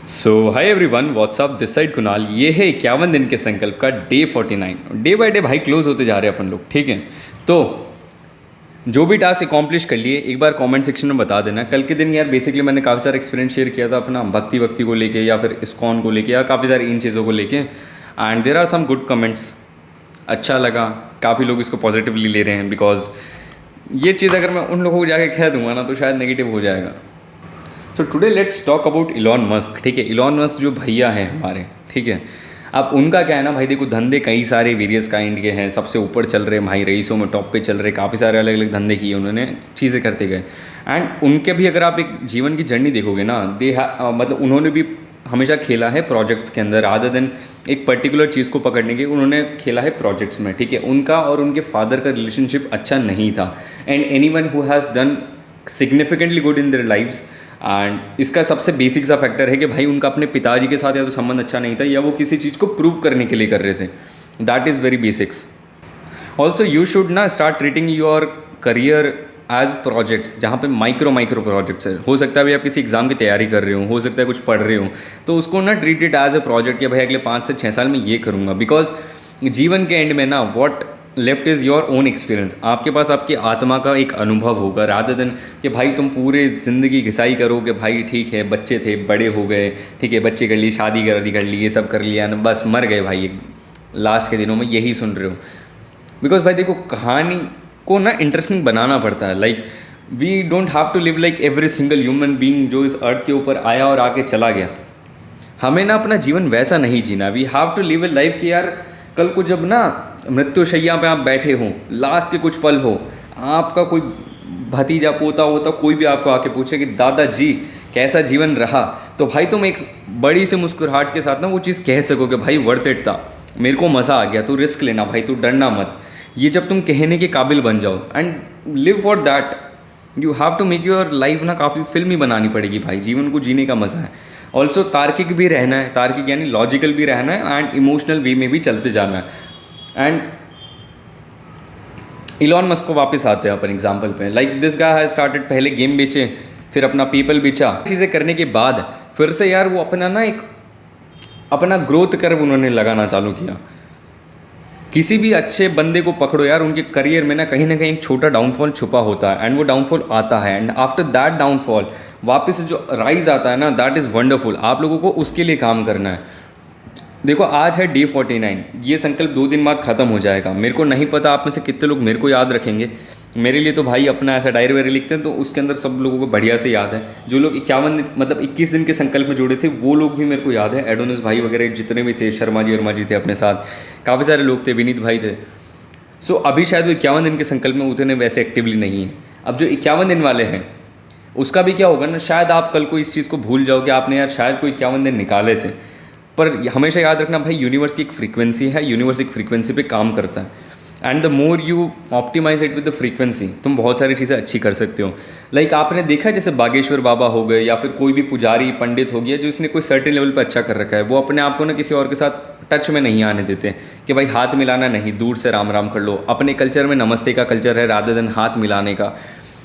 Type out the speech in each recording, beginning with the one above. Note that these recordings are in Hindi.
So hi everyone, WhatsApp this side Kunal. ये है 51 दिन के संकल्प का डे 49। डे बाय डे भाई क्लोज होते जा रहे हैं अपन लोग, ठीक है। तो जो भी टास्क अकॉम्प्लिश कर लिए एक बार कमेंट सेक्शन में बता देना। कल के दिन यार बेसिकली मैंने काफ़ी सारा एक्सपीरियंस शेयर किया था अपना भक्ति को लेके या फिर इस्कॉन को लेके या काफ़ी सारी इन चीज़ों को लेके, and there are some good comments. अच्छा लगा, काफ़ी लोग इसको पॉजिटिवली ले रहे हैं, बिकॉज ये चीज़ अगर मैं उन लोगों को जाके कह दूंगा ना तो शायद नेगेटिव हो जाएगा। So today let's talk about Elon Musk, ठीक है। इलॉन मस्क जो भैया हैं हमारे, ठीक है। अब उनका क्या है ना भाई, देखो धंधे कई सारे वेरियस काइंड के हैं, सबसे ऊपर चल रहे भाई, रईसों में टॉप पे चल रहे, काफ़ी सारे अलग अलग धंधे किए उन्होंने, चीज़ें करते गए। एंड उनके भी अगर आप एक जीवन की जर्नी देखोगे ना, मतलब उन्होंने भी हमेशा खेला है प्रोजेक्ट्स के अंदर, रादर देन एक पर्टिकुलर चीज़ को पकड़ने के उन्होंने खेला है प्रोजेक्ट्स में, ठीक है। उनका और उनके फादर का रिलेशनशिप अच्छा नहीं था, and any one who has done significantly good in their lives, and इसका सबसे बेसिक सा फैक्टर है कि भाई उनका अपने पिताजी के साथ या तो संबंध अच्छा नहीं था या वो किसी चीज़ को प्रूव करने के लिए कर रहे थे। That is very basics. Also you should ना start treating your career as projects, जहाँ पे माइक्रो प्रोजेक्ट्स है। हो सकता है भाई आप किसी एग्जाम की तैयारी कर रहे हो सकता है कुछ पढ़ रहे हो, तो उसको ना treat it as a project कि भाई अगले 5 से 6 साल में ये करूँगा। बिकॉज जीवन के एंड में ना what left is your own experience. आपके पास आपकी आत्मा का एक अनुभव होगा, रादर देन कि भाई तुम पूरे ज़िंदगी घिसाई करो कि भाई ठीक है बच्चे थे बड़े हो गए, ठीक है बच्चे कर लिए, शादी कर ली, ये सब कर लिया ना, बस मर गए भाई, लास्ट के दिनों में यही सुन रहे हो। बिकॉज भाई देखो कहानी को ना इंटरेस्टिंग बनाना पड़ता है। Like we don't have to live like every single human being जो इस अर्थ के ऊपर आया और आके चला गया। हमें ना अपना जीवन वैसा नहीं जीना। We have to live a life कि यार कल को जब ना मृत्युशैया पे आप बैठे हों, लास्ट के कुछ पल हो, आपका कोई भतीजा पोता होता कोई भी आपको आके पूछे कि दादाजी कैसा जीवन रहा, तो भाई तुम एक बड़ी सी मुस्कुराहट के साथ ना वो चीज़ कह सको कि भाई वर्थ इट था, मेरे को मज़ा आ गया, तू रिस्क लेना भाई, तू डरना मत। ये जब तुम कहने के काबिल बन जाओ and live for that, you have to make your life ना काफ़ी फिल्मी बनानी पड़ेगी भाई। जीवन को जीने का मज़ा है। ऑल्सो तार्किक भी रहना है, तार्किक यानी लॉजिकल भी रहना है, एंड इमोशनल वे में भी चलते जाना है। एंड इलॉन मस्क को वापस आते हैं अपन एग्जाम्पल पे। Like this guy has started, पहले गेम बेचे, फिर अपना पीपल बेचा, चीज़ें करने के बाद फिर से यार वो अपना ना एक अपना ग्रोथ कर्व उन्होंने लगाना चालू किया। किसी भी अच्छे बंदे को पकड़ो यार, उनके करियर में ना कहीं एक छोटा डाउनफॉल छुपा होता है, एंड वो डाउनफॉल आता है, एंड आफ्टर दैट डाउनफॉल वापस जो राइज आता है ना, दैट इज़ वंडरफुल। आप लोगों को उसके लिए काम करना है। देखो आज है डे 49, ये संकल्प 2 दिन बाद ख़त्म हो जाएगा। मेरे को नहीं पता आप में से कितने लोग मेरे को याद रखेंगे। मेरे लिए तो भाई अपना ऐसा डायरी वायरी लिखते हैं तो उसके अंदर सब लोगों को बढ़िया से याद है। जो लोग 51 मतलब 21 दिन के संकल्प में जुड़े थे वो लोग भी मेरे को याद है। एडोनिस भाई वगैरह जितने भी थे, शर्मा जी थे अपने साथ, काफ़ी सारे लोग थे, विनीत भाई थे। सो अभी शायद वो 51 दिन के संकल्प में उतने वैसे एक्टिवली नहीं है। अब जो 51 दिन वाले हैं उसका भी क्या होगा ना, शायद आप कल को इस चीज़ को भूल जाओ कि आपने यार शायद कोई 51 दिन निकाले थे। पर हमेशा याद रखना भाई, यूनिवर्स की एक फ्रीक्वेंसी है, यूनिवर्स एक फ्रीक्वेंसी पे काम करता है, and the more you optimize it with the frequency, तुम बहुत सारी चीज़ें अच्छी कर सकते हो। लाइक आपने देखा जैसे बागेश्वर बाबा हो गए या फिर कोई भी पुजारी पंडित हो गया जो इसने कोई सर्टेन लेवल पे अच्छा कर रखा है, वो अपने आप को ना किसी और के साथ टच में नहीं आने देते कि भाई हाथ मिलाना नहीं, दूर से राम राम कर लो। अपने कल्चर में नमस्ते का कल्चर है रादर देन हाथ मिलाने का।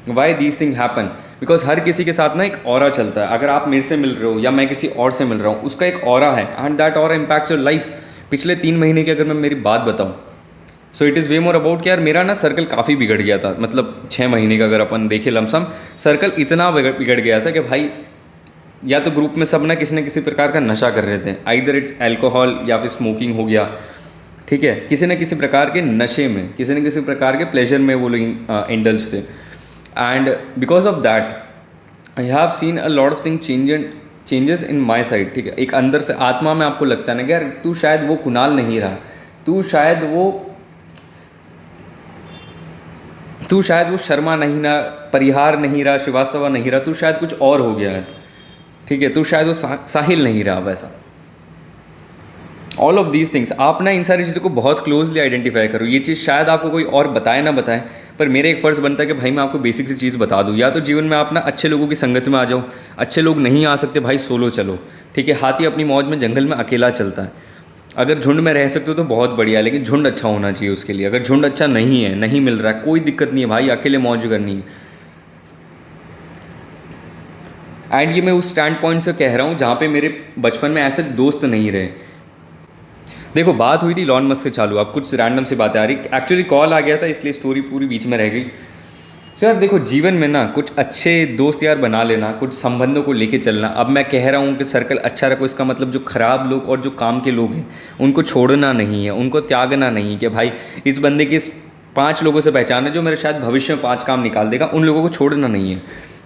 Why these thing happen, because हर किसी के साथ ना एक ऑरा चलता है। अगर आप मेरे से मिल रहे हो या मैं किसी और से मिल रहा हूँ, उसका एक ऑरा है, and that aura impacts your life. पिछले 3 महीने की अगर मैं मेरी बात बताऊँ, so it is way more about कि यार मेरा ना सर्कल काफ़ी बिगड़ गया था। मतलब 6 महीने का अगर अपन देखें लमसम, सर्कल इतना बिगड़ गया था कि भाई या तो ग्रुप में सब ना किसी प्रकार का नशा कर रहे थे, आइदर इट्स अल्कोहल या फिर स्मोकिंग हो गया, ठीक है, किसी न किसी प्रकार के नशे में, किसी न किसी प्रकार के प्लेजर में वो लोग इंडल्ज थे। And because of that I have seen a lot of thing changes in my side, ठीक है। एक अंदर से आत्मा में आपको लगता है ना कि यार तू शायद वो कुणाल नहीं रहा, तू शायद वो शर्मा नहीं रहा, परिहार नहीं रहा, श्रीवास्तवा नहीं रहा, तू शायद कुछ और हो गया है, ठीक है। तू शायद वो साहिल नहीं रहा वैसा। ऑल ऑफ दीज थिंग्स आप ना इन सारी चीज़ों को बहुत क्लोजली आइडेंटिफाई करो। ये चीज़ शायद आपको कोई और बताए ना बताए, पर मेरा एक फ़र्ज़ बनता है कि भाई मैं आपको बेसिक सी चीज़ बता दूँ। या तो जीवन में आप ना अच्छे लोगों की संगत में आ जाओ, अच्छे लोग नहीं आ सकते भाई सोलो चलो, ठीक है। हाथी अपनी मौज में जंगल में अकेला चलता है। अगर झुंड में रह सकते हो तो बहुत बढ़िया, लेकिन झुंड अच्छा होना चाहिए उसके लिए। अगर झुंड अच्छा नहीं है, नहीं मिल रहा है, कोई दिक्कत नहीं है भाई, अकेले मौज करनी है। एंड ये मैं उस स्टैंड पॉइंट से कह रहा हूँ जहाँ पे मेरे बचपन में ऐसे दोस्त नहीं रहे। देखो बात हुई थी इलॉन मस्क से चालू, अब कुछ रैंडम सी बातें आ रही, एक्चुअली कॉल आ गया था इसलिए स्टोरी पूरी बीच में रह गई। सर देखो जीवन में ना कुछ अच्छे दोस्त यार बना लेना, कुछ संबंधों को लेके चलना। अब मैं कह रहा हूँ कि सर्कल अच्छा रखो, इसका मतलब जो ख़राब लोग और जो काम के लोग हैं उनको छोड़ना नहीं है, उनको त्यागना नहीं कि भाई इस बंदे के 5 लोगों से पहचान है जो मेरे शायद भविष्य में 5 काम निकाल देगा, उन लोगों को छोड़ना नहीं है।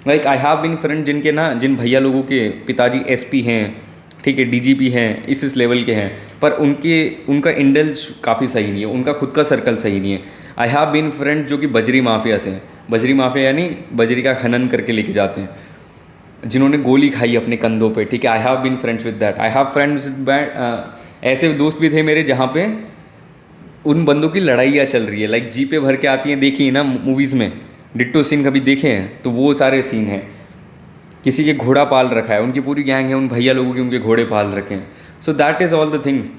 Like I have been friend जिनके ना, जिन भैया लोगों के पिताजी एसपी हैं, ठीक है, डीजीपी हैं, इस लेवल के हैं, पर उनका इंडल्ज काफ़ी सही नहीं है, उनका खुद का सर्कल सही नहीं है। आई हैव बीन फ्रेंड जो कि बजरी माफिया थे, बजरी माफिया यानी बजरी का खनन करके लेके जाते हैं, जिन्होंने गोली खाई अपने कंधों पे, ठीक है। I have been friends with that. I have friends ऐसे दोस्त भी थे मेरे जहाँ पे उन बंदों की लड़ाइयाँ चल रही है, लाइक जीपे भर के आती हैं, देखी है ना मूवीज़ में, डिट्टो सीन कभी देखे हैं तो वो सारे सीन हैं। किसी के घोड़ा पाल रखा है, उनकी पूरी गैंग है, उन भैया लोगों के उनके घोड़े पाल रखे हैं। So that is all the things.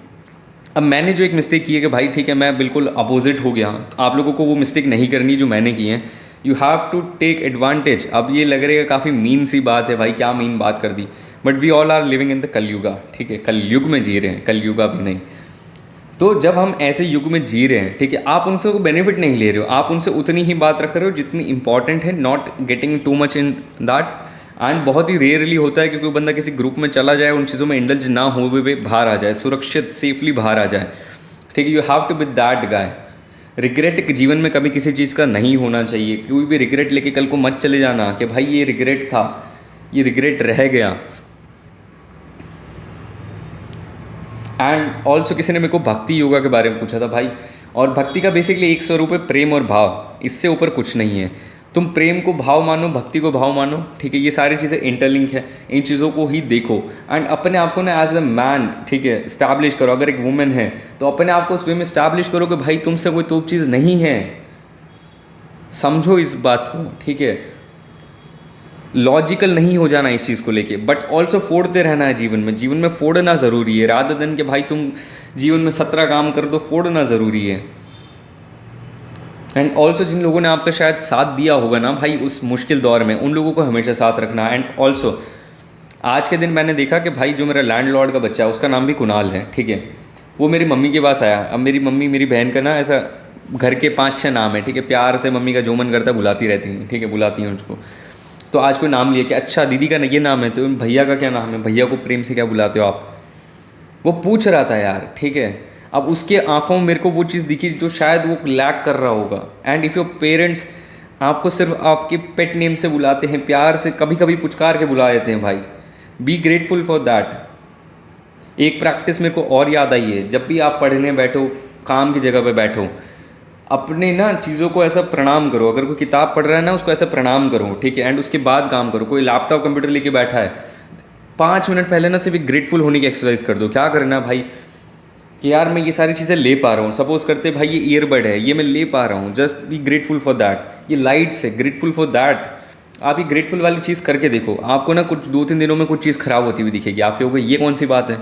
अब मैंने जो एक मिस्टेक की है कि भाई ठीक है मैं बिल्कुल अपोजिट हो गया, तो आप लोगों को वो मिस्टेक नहीं करनी जो मैंने की है। You have to take advantage. अब ये लग रहा है काफ़ी मीन सी बात है भाई, क्या मीन बात कर दी, but we all are living in the Kalyuga, ठीक है, कलयुग में जी रहे हैं, कलयुगा भी नहीं। तो जब हम ऐसे युग में जी रहे हैं, ठीक है, आप उनसे को बेनिफिट नहीं ले रहे हो, आप उनसे उतनी ही बात रख रहे हो जितनी इंपॉर्टेंट है, not getting too much in that. And बहुत ही रेयरली होता है कि कोई बंदा किसी ग्रुप में चला जाए, उन चीज़ों में इंडल्ज ना हो हुए बाहर आ जाए, सुरक्षित सेफली बाहर आ जाए, ठीक है। You have to be that guy. Regret जीवन में कभी किसी चीज़ का नहीं होना चाहिए। कोई भी रिग्रेट लेके कल को मत चले जाना कि भाई ये रिग्रेट था, ये रिग्रेट रह गया। एंड ऑल्सो किसी ने मेरे को भक्ति योगा के बारे में पूछा था भाई, और भक्ति का बेसिकली एक स्वरूप है प्रेम और भाव, इससे ऊपर कुछ नहीं है। तुम प्रेम को भाव मानो, भक्ति को भाव मानो, ठीक है, ये सारी चीज़ें इंटरलिंक है, इन चीज़ों को ही देखो। एंड अपने आप को ना एज अ मैन, ठीक है, इस्टेब्लिश करो। अगर एक वुमेन है तो अपने आप को उस वे में इस्टेब्लिश करो कि भाई तुमसे कोई तो चीज़ नहीं है, समझो इस बात को, ठीक है। लॉजिकल नहीं हो जाना इस चीज़ को लेके, बट ऑल्सो फोड़ते रहना है जीवन में। जीवन में फोड़ना ज़रूरी है, रादर देन कि भाई तुम जीवन में 17 काम कर दो, फोड़ना ज़रूरी है। एंड ऑल्सो जिन लोगों ने आपका शायद साथ दिया होगा ना भाई उस मुश्किल दौर में, उन लोगों को हमेशा साथ रखना। एंड ऑल्सो आज के दिन मैंने देखा कि भाई जो मेरा लैंडलॉर्ड का बच्चा है उसका नाम भी कुणाल है, ठीक है, वो मेरी मम्मी के पास आया। अब मेरी मम्मी मेरी बहन का ना ऐसा घर के 5-6 नाम है, ठीक है, प्यार से मम्मी का जो मन करता है बुलाती रहती हैं, ठीक है, बुलाती हैं उसको। तो आज कोई नाम लिया कि अच्छा दीदी का ये नाम है, तो भैया का क्या नाम है, भैया को प्रेम से क्या बुलाते हो आप, वो पूछ रहा था यार, ठीक है। अब उसके आंखों में मेरे को वो चीज़ दिखी जो शायद वो लैक कर रहा होगा। एंड इफ़ योर पेरेंट्स आपको सिर्फ आपके पेट नेम से बुलाते हैं, प्यार से कभी कभी पुचकार के बुला देते हैं, भाई बी ग्रेटफुल फॉर दैट। एक प्रैक्टिस मेरे को और याद आई है, जब भी आप पढ़ने बैठो, काम की जगह पे बैठो, अपने ना चीज़ों को ऐसा प्रणाम करो। अगर कोई किताब पढ़ रहा है ना उसको ऐसा प्रणाम करो, ठीक है, एंड उसके बाद काम करो। कोई लैपटॉप कंप्यूटर लेके बैठा है, 5 मिनट पहले ना सिर्फ ग्रेटफुल होने की एक्सरसाइज कर दो। क्या करना भाई कि यार मैं ये सारी चीज़ें ले पा रहा हूँ, सपोज करते भाई ये ईयरबड है, ये मैं ले पा रहा हूँ, just be grateful for that. ये लाइट्स है, ग्रेटफुल फॉर दैट। आप ये ग्रेटफुल वाली चीज़ करके देखो, आपको ना कुछ 2-3 दिनों में कुछ चीज़ ख़राब होती हुई दिखेगी। आप कहोगे ये कौन सी बात है,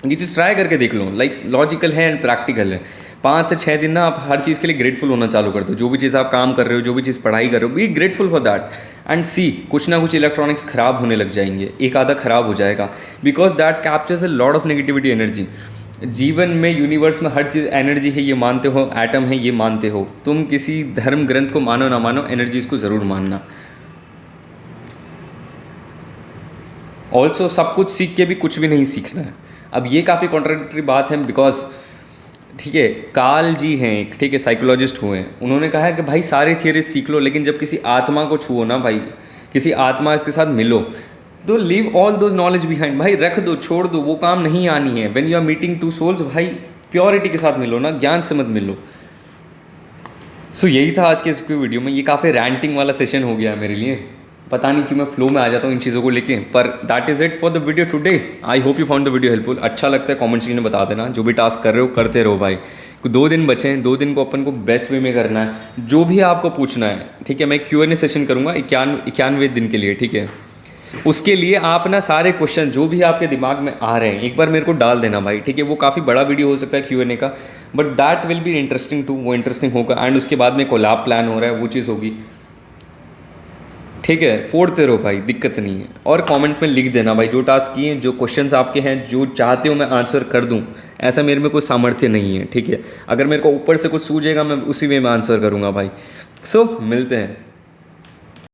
ये चीज़ ट्राई करके देख लो। लाइक लॉजिकल है एंड प्रैक्टिकल है। 5 से 6 दिन ना आप हर चीज़ के लिए ग्रेटफुल होना चालू कर दो। जो भी चीज़ आप काम कर रहे हो, जो भी चीज़ पढ़ाई कर रहे हो, be grateful for that. And see कुछ ना कुछ इलेक्ट्रॉनिक्स ख़राब होने लग जाएंगे, एक आधा ख़राब हो जाएगा, because that captures a lot of negativity energy. जीवन में यूनिवर्स में हर चीज़ एनर्जी है, ये मानते हो, एटम है ये मानते हो। तुम किसी धर्म ग्रंथ को मानो ना मानो, एनर्जीज को ज़रूर मानना। ऑल्सो सब कुछ सीख के भी कुछ भी नहीं सीखना है। अब ये काफ़ी कॉन्ट्राडिक्टरी बात है, बिकॉज ठीक है, कार्ल जी हैं एक, ठीक है, साइकोलॉजिस्ट हुए हैं, उन्होंने कहा है कि भाई सारी थियरीज सीख लो, लेकिन जब किसी आत्मा को छुओ ना भाई, किसी आत्मा के साथ मिलो, तो leave all those knowledge behind. भाई रख दो, छोड़ दो, वो काम नहीं आनी है। When you are meeting 2 souls, भाई प्योरिटी के साथ मिलो ना, ज्ञान से मत मिलो। सो यही था आज के इस वीडियो में। ये काफ़ी रैंटिंग वाला सेशन हो गया मेरे लिए, पता नहीं क्यों मैं फ्लो में आ जाता हूँ इन चीज़ों को लेके, पर that is it for the video today. I hope you found the video helpful. अच्छा लगता है कमेंट सेक्शन में बता देना। जो भी टास्क कर रहे हो करते रहो भाई। 2 दिन बचे हैं, 2 दिन को अपन को बेस्ट वे में करना है। जो भी आपको पूछना है, ठीक है, मैं Q&A सेशन करूँगा 91 दिन के लिए, ठीक है। उसके लिए आप ना सारे क्वेश्चन जो भी आपके दिमाग में आ रहे हैं एक बार मेरे को डाल देना भाई, ठीक है। वो काफ़ी बड़ा वीडियो हो सकता है Q&A का, but that will be interesting too, वो इंटरेस्टिंग होगा। एंड उसके बाद में कोलैब प्लान हो रहा है, वो चीज़ होगी। ठीक है, फोड़ते रहो भाई, दिक्कत नहीं है। और कमेंट में लिख देना भाई जो टास्क किए, जो क्वेश्चंस आपके हैं, जो चाहते हो मैं आंसर कर दूं, ऐसा मेरे में कोई सामर्थ्य नहीं है, ठीक है। अगर मेरे को ऊपर से कुछ सूझेगा मैं उसी वे में आंसर करूंगा भाई। सो मिलते हैं।